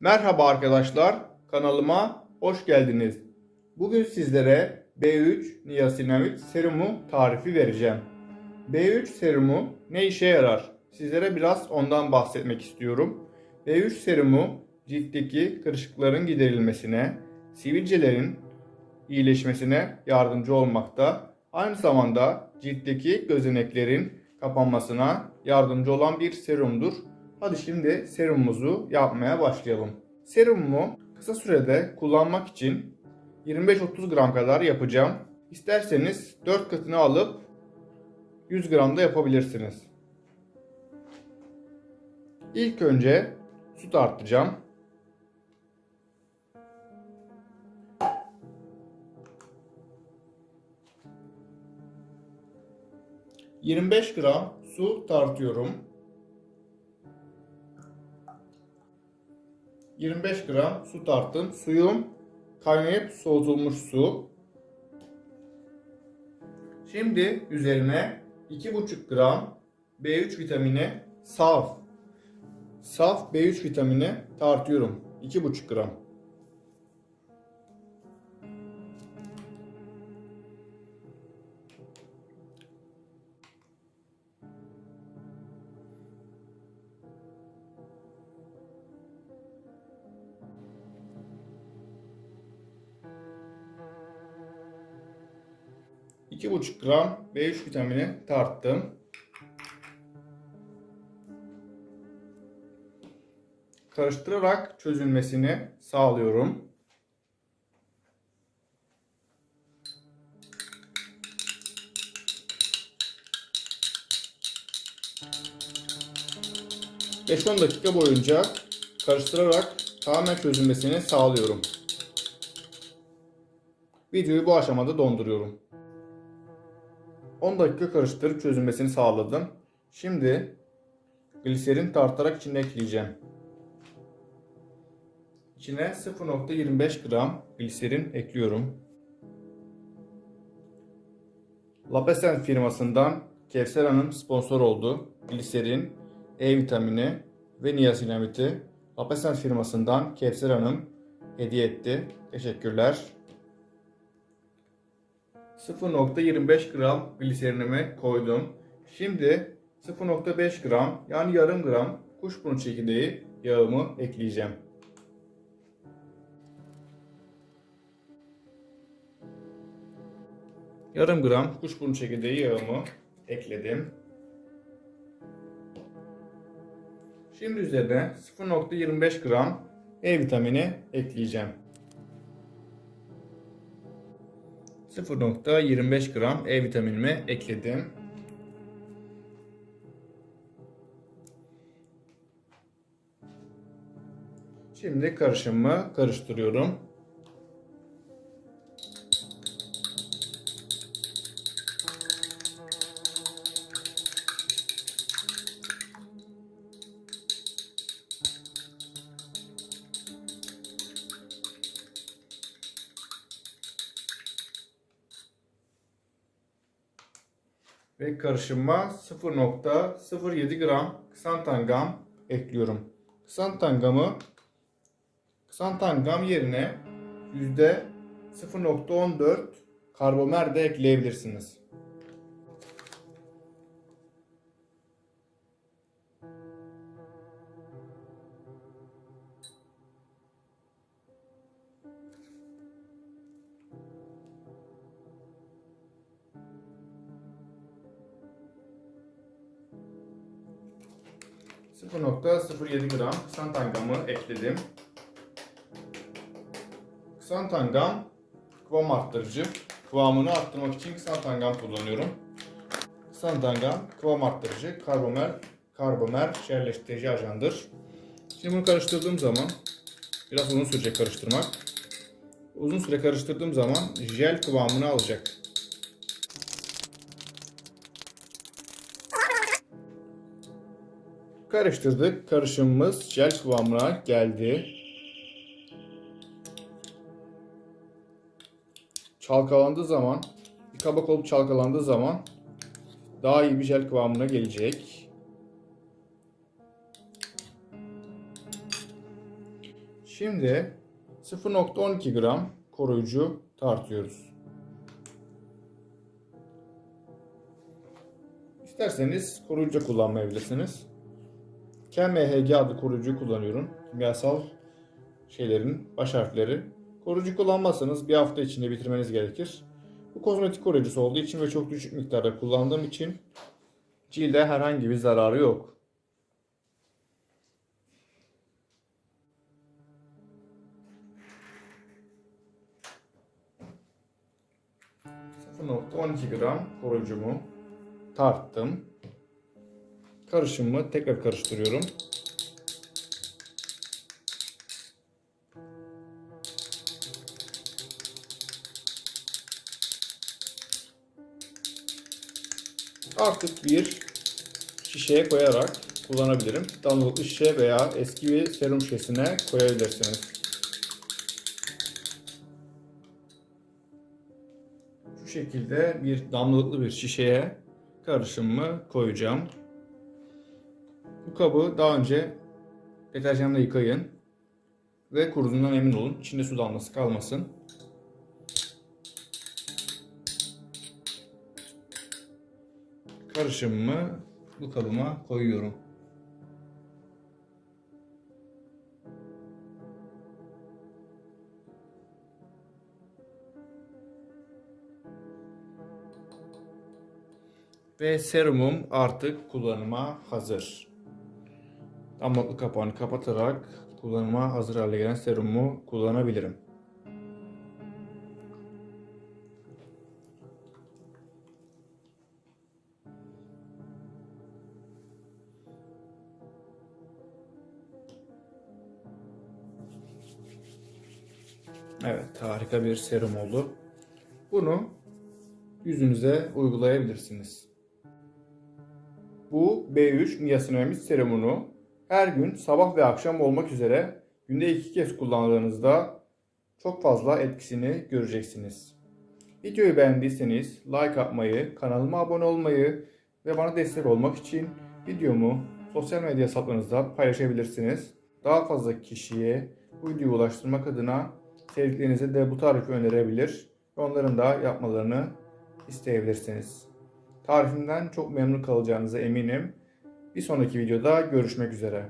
Merhaba arkadaşlar, kanalıma hoş geldiniz. Bugün sizlere B3 niasinamid serumu tarifi vereceğim. B3 serumu ne işe yarar? Sizlere biraz ondan bahsetmek istiyorum. B3 serumu ciltteki kırışıkların giderilmesine, sivilcelerin iyileşmesine yardımcı olmakta. Aynı zamanda ciltteki gözeneklerin kapanmasına yardımcı olan bir serumdur. Hadi şimdi serumumuzu yapmaya başlayalım. Serumumu kısa sürede kullanmak için 25-30 gram kadar yapacağım. İsterseniz 4 katını alıp 100 gram da yapabilirsiniz. İlk önce su tartacağım. 25 gram su tartıyorum. 25 gram su tarttım. Suyum kaynayıp soğutulmuş su. Şimdi üzerine 2,5 gram B3 vitamini saf B3 vitamini tartıyorum. 2,5 gram. İki buçuk gram B3 vitamini tarttım. Karıştırarak çözülmesini sağlıyorum. ...5-10 dakika boyunca karıştırarak tamamen çözülmesini sağlıyorum. Videoyu bu aşamada donduruyorum. 10 dakika karıştırıp çözülmesini sağladım. Şimdi gliserin tartarak içine ekleyeceğim. İçine 0,25 gram gliserin ekliyorum. Lapesen firmasından Kevser Hanım sponsor oldu. Gliserin, E vitamini ve niasinamidi Lapesen firmasından Kevser Hanım hediye etti. Teşekkürler. 0,25 gram gliserinimi koydum. Şimdi 0,5 gram yani yarım gram kuşburnu çekirdeği yağımı ekleyeceğim. Yarım gram kuşburnu çekirdeği yağımı ekledim. Şimdi üzerine 0,25 gram E vitamini ekleyeceğim. 0,25 gram E vitaminimi ekledim. Şimdi karışımımı karıştırıyorum. Ve karışıma 0,07 gram ksantangam ekliyorum. Ksantangam yerine %0,14 karbomer de ekleyebilirsiniz. ...0,07 gram ksantangamı ekledim. Ksantangam kıvam arttırıcı. Kıvamını arttırmak için ksantangam kullanıyorum. Ksantangam kıvam arttırıcı, karbomer şerleştirici ajandır. Şimdi bunu karıştırdığım zaman biraz uzun sürecek karıştırmak. Uzun süre karıştırdığım zaman jel kıvamını alacak. Karıştırdık. Karışımımız jel kıvamına geldi. Çalkalandığı zaman, bir kabak olup çalkalandığı zaman daha iyi bir jel kıvamına gelecek. Şimdi 0,12 gram koruyucu tartıyoruz. İsterseniz koruyucu kullanmayabilirsiniz. KMHG adlı koruyucuyu kullanıyorum. Kimyasal şeylerin baş harfleri. Koruyucu kullanmazsanız bir hafta içinde bitirmeniz gerekir. Bu kozmetik koruyucusu olduğu için ve çok düşük miktarda kullandığım için cilde herhangi bir zararı yok. ...0,12 gram koruyucumu tarttım. Karışımımı tekrar karıştırıyorum. Artık bir şişeye koyarak kullanabilirim. Damlalıklı şişe veya eski bir serum şişesine koyabilirsiniz. Şu şekilde bir damlalıklı bir şişeye karışımımı koyacağım. Bu kabı daha önce deterjanla yıkayın ve kuruduğundan emin olun. İçinde su damlası kalmasın. Karışımımı bu kabıma koyuyorum. Ve serumum artık kullanıma hazır. Damlalıklı kapağını kapatarak kullanıma hazır hale gelen serumu kullanabilirim. Evet, harika bir serum oldu. Bunu yüzünüze uygulayabilirsiniz. Bu B3 niasinamid serumunu her gün sabah ve akşam olmak üzere günde 2 kez kullandığınızda çok fazla etkisini göreceksiniz. Videoyu beğendiyseniz like atmayı, kanalıma abone olmayı ve bana destek olmak için videomu sosyal medya hesaplarınızda paylaşabilirsiniz. Daha fazla kişiye bu videoyu ulaştırmak adına sevdiklerinize de bu tarifi önerebilir ve onların da yapmalarını isteyebilirsiniz. Tarifimden çok memnun kalacağınıza eminim. Bir sonraki videoda görüşmek üzere.